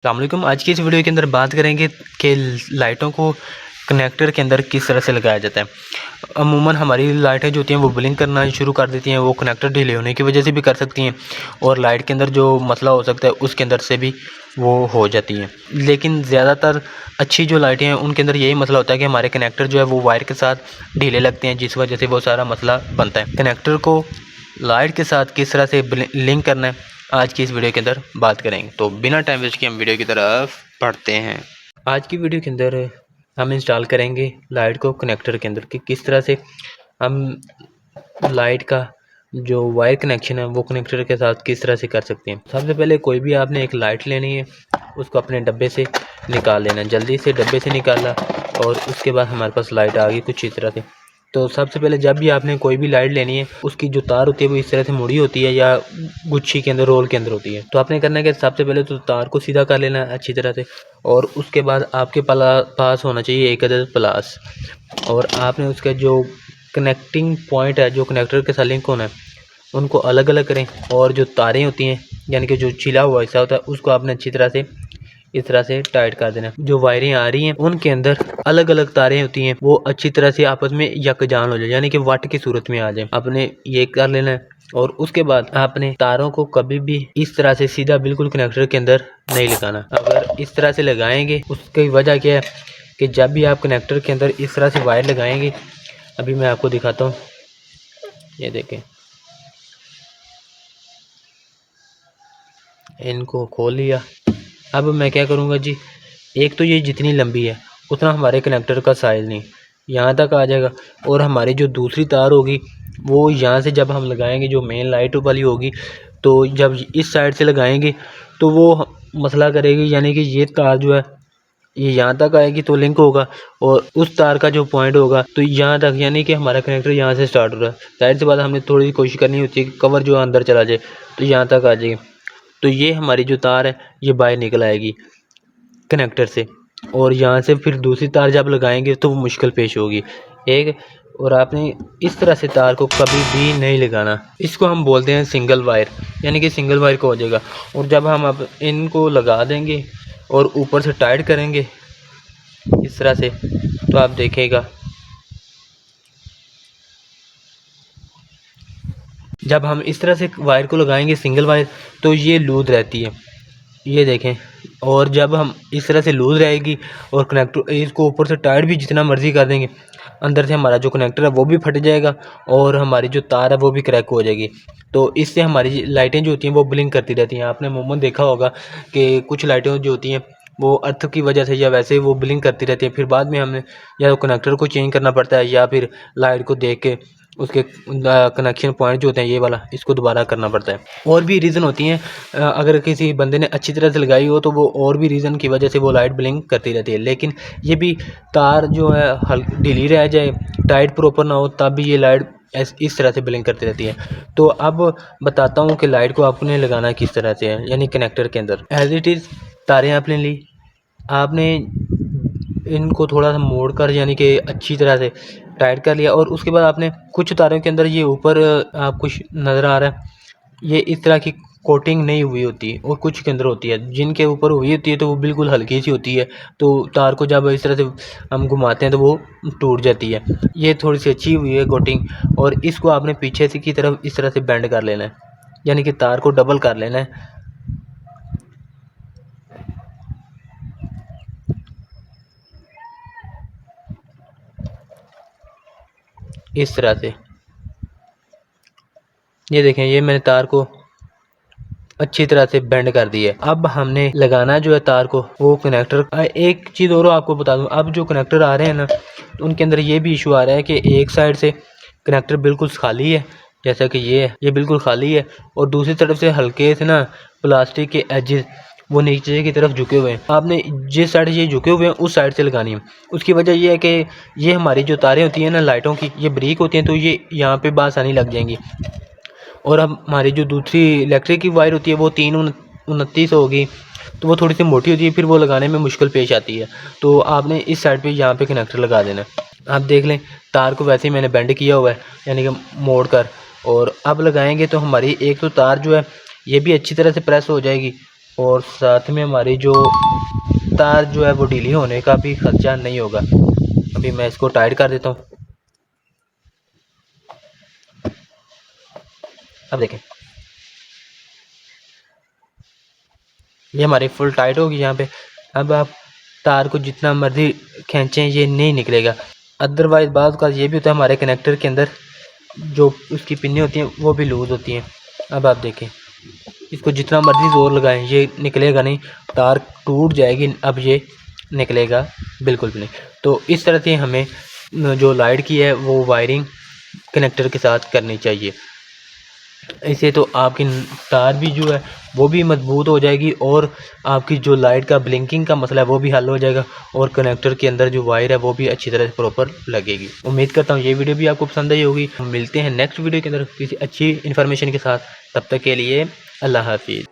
अस्सलामुअलैकुम। आज की इस वीडियो के अंदर बात करेंगे कि लाइटों को कनेक्टर के अंदर किस तरह से लगाया जाता है। अमूमन हमारी लाइटें जो होती हैं वो ब्लिंक करना शुरू कर देती हैं, वो कनेक्टर ढीले होने की वजह से भी कर सकती हैं और लाइट के अंदर जो मसला हो सकता है उसके अंदर से भी वो हो जाती हैं। लेकिन ज़्यादातर अच्छी जो लाइटें हैं उनके अंदर यही मसला होता है कि हमारे कनेक्टर जो है वो वायर के साथ ढीले लगते हैं, जिस वजह से वो सारा मसला बनता है। कनेक्टर को लाइट के साथ किस तरह से लिंक करना है आज की इस वीडियो के अंदर बात करेंगे। तो बिना टाइम वेस्ट किए हम वीडियो की तरफ पढ़ते हैं। आज की वीडियो के अंदर हम इंस्टॉल करेंगे लाइट को कनेक्टर के अंदर कि किस तरह से हम लाइट का जो वायर कनेक्शन है वो कनेक्टर के साथ किस तरह से कर सकते हैं। सबसे पहले कोई भी आपने एक लाइट लेनी है, उसको अपने डब्बे से निकाल लेना। जल्दी से डब्बे से निकाला और उसके बाद हमारे पास लाइट आ गई कुछ इस तरह से। तो सबसे पहले जब भी आपने कोई भी लाइट लेनी है, उसकी जो तार होती है वो इस तरह से मुड़ी होती है या गुच्छी के अंदर, रोल के अंदर होती है। तो आपने करना है कि सबसे पहले तो तार को सीधा कर लेना है अच्छी तरह से, और उसके बाद आपके पास होना चाहिए एक अदद प्लास, और आपने उसका जो कनेक्टिंग पॉइंट है जो कनेक्टर के साथ लिंक होना है उनको अलग अलग करें, और जो तारें होती हैं यानी कि जो छिला हुआ हिस्सा होता है उसको आपने अच्छी तरह से इस तरह से टाइट कर देना। जो वायरें आ रही हैं उनके अंदर अलग अलग तारें होती हैं, वो अच्छी तरह से आपस में यकजान हो जाए यानी कि वाट की सूरत में आ जाए। आपने ये कर लेना है, और उसके बाद आपने तारों को कभी भी इस तरह से सीधा बिल्कुल कनेक्टर के अंदर नहीं लगाना। अगर इस तरह से लगाएंगे उसकी वजह क्या है कि जब भी आप कनेक्टर के अंदर इस तरह से वायर लगाएंगे, अभी मैं आपको दिखाता हूँ, ये देखें, इनको खोल लिया। अब मैं क्या करूँगा जी, एक तो ये जितनी लंबी है उतना हमारे कनेक्टर का साइज़ नहीं, यहाँ तक आ जाएगा, और हमारी जो दूसरी तार होगी वो यहाँ से जब हम लगाएंगे जो मेन लाइट वाली होगी, तो जब इस साइड से लगाएंगे तो वो मसला करेगी, यानी कि ये तार जो है ये यहाँ तक आएगी तो लिंक होगा, और उस तार का जो पॉइंट होगा तो यहाँ तक, यानी कि हमारा कनेक्टर यहाँ से स्टार्ट हो रहा है। जाहिर सी बात हमने थोड़ी कोशिश करनी होती है कि कवर जो अंदर चला जाए तो यहाँ तक आ जाएगी। तो ये हमारी जो तार है ये बाहर निकल आएगी कनेक्टर से, और यहाँ से फिर दूसरी तार जब लगाएंगे तो वो मुश्किल पेश होगी एक। और आपने इस तरह से तार को कभी भी नहीं लगाना, इसको हम बोलते हैं सिंगल वायर, यानी कि सिंगल वायर को हो जाएगा। और जब हम अब इनको लगा देंगे और ऊपर से टाइट करेंगे इस तरह से, तो आप देखेगा जब हम इस तरह से वायर को लगाएंगे सिंगल वायर तो ये लूज रहती है, ये देखें। और जब हम इस तरह से लूज रहेगी और कनेक्टर इसको ऊपर से टाइट भी जितना मर्जी कर देंगे, अंदर से हमारा जो कनेक्टर है वो भी फट जाएगा और हमारी जो तार है वो भी क्रैक हो जाएगी। तो इससे हमारी लाइटें जो होती हैं वो ब्लिंक करती रहती हैं। आपने अमूमन देखा होगा कि कुछ लाइटें जो होती हैं वो अर्थ की वजह से या वैसे वो ब्लिंक करती रहती है, फिर बाद में हमने या तो कनेक्टर को चेंज करना पड़ता है या फिर लाइट को देख के उसके कनेक्शन पॉइंट जो होते हैं ये वाला, इसको दोबारा करना पड़ता है। और भी रीज़न होती हैं, अगर किसी बंदे ने अच्छी तरह से लगाई हो तो वो और भी रीज़न की वजह से वो लाइट ब्लिंक करती रहती है। लेकिन ये भी तार जो है ढीली रह जाए, टाइट प्रॉपर ना हो, तब भी ये लाइट इस तरह से ब्लिंक करती रहती है। तो अब बताता हूँ कि लाइट को आपने लगाना किस तरह से है, यानी कनेक्टर के अंदर एज इट इज़ तारें आपने ली, आपने इनको थोड़ा सा मोड़ कर यानी कि अच्छी तरह से टाइट कर लिया, और उसके बाद आपने कुछ तारों के अंदर ये ऊपर आपको नज़र आ रहा है ये इस तरह की कोटिंग नहीं हुई होती, और कुछ के अंदर होती है, जिनके ऊपर हुई होती है तो वो बिल्कुल हल्की सी होती है, तो तार को जब इस तरह से हम घुमाते हैं तो वो टूट जाती है। ये थोड़ी सी अच्छी हुई है कोटिंग, और इसको आपने पीछे से की तरफ इस तरह से बेंड कर लेना है, यानी कि तार को डबल कर लेना है इस तरह से। ये देखें, ये मैंने तार को अच्छी तरह से बेंड कर दी है। अब हमने लगाना जो है तार को वो कनेक्टर, एक चीज़ और आपको बता दूं, अब जो कनेक्टर आ रहे हैं ना तो उनके अंदर ये भी इशू आ रहा है कि एक साइड से कनेक्टर बिल्कुल खाली है, जैसा कि ये है, ये बिल्कुल खाली है, और दूसरी तरफ से हल्के से ना प्लास्टिक के एजेस वो नीचे की तरफ झुके हुए हैं। आपने जिस साइड ये झुके हुए हैं उस साइड से लगानी है। उसकी वजह ये है कि ये हमारी जो तारें होती हैं ना लाइटों की, ये ब्रीक होती हैं, तो ये यहाँ पे बासानी लग जाएंगी। और अब हमारी जो दूसरी इलेक्ट्रिक की वायर होती है वो 329 होगी, तो वो थोड़ी सी मोटी होती है, फिर वो लगाने में मुश्किल पेश आती है। तो आपने इस साइड पे यहाँ पे कनेक्टर लगा देना है। आप देख लें तार को वैसे ही मैंने बेंड किया हुआ है, यानी कि मोड़ कर, और अब लगाएंगे तो हमारी एक तो तार जो है ये भी अच्छी तरह से प्रेस हो जाएगी, और साथ में हमारी जो तार जो है वो ढीली होने का भी खर्चा नहीं होगा। अभी मैं इसको टाइट कर देता हूँ। अब देखें ये हमारी फुल टाइट होगी यहाँ पे। अब आप तार को जितना मर्जी खींचें ये नहीं निकलेगा। अदरवाइज़ बात का ये भी होता है हमारे कनेक्टर के अंदर जो उसकी पिनें होती हैं वो भी लूज़ होती हैं। अब आप देखें इसको जितना मर्जी ज़ोर लगाएं ये निकलेगा नहीं, तार टूट जाएगी। अब ये निकलेगा बिल्कुल भी नहीं। तो इस तरह से हमें जो लाइट की है वो वायरिंग कनेक्टर के साथ करनी चाहिए। इससे तो आपकी तार भी जो है वो भी मजबूत हो जाएगी और आपकी जो लाइट का ब्लिंकिंग का मसला है वो भी हल हो जाएगा और कनेक्टर के अंदर जो वायर है वो भी अच्छी तरह से प्रॉपर लगेगी। उम्मीद करता हूँ ये वीडियो भी आपको पसंद आई होगी। हम मिलते हैं नेक्स्ट वीडियो के अंदर किसी अच्छी इन्फॉर्मेशन के साथ। तब तक के लिए अल्लाह हाफिज़।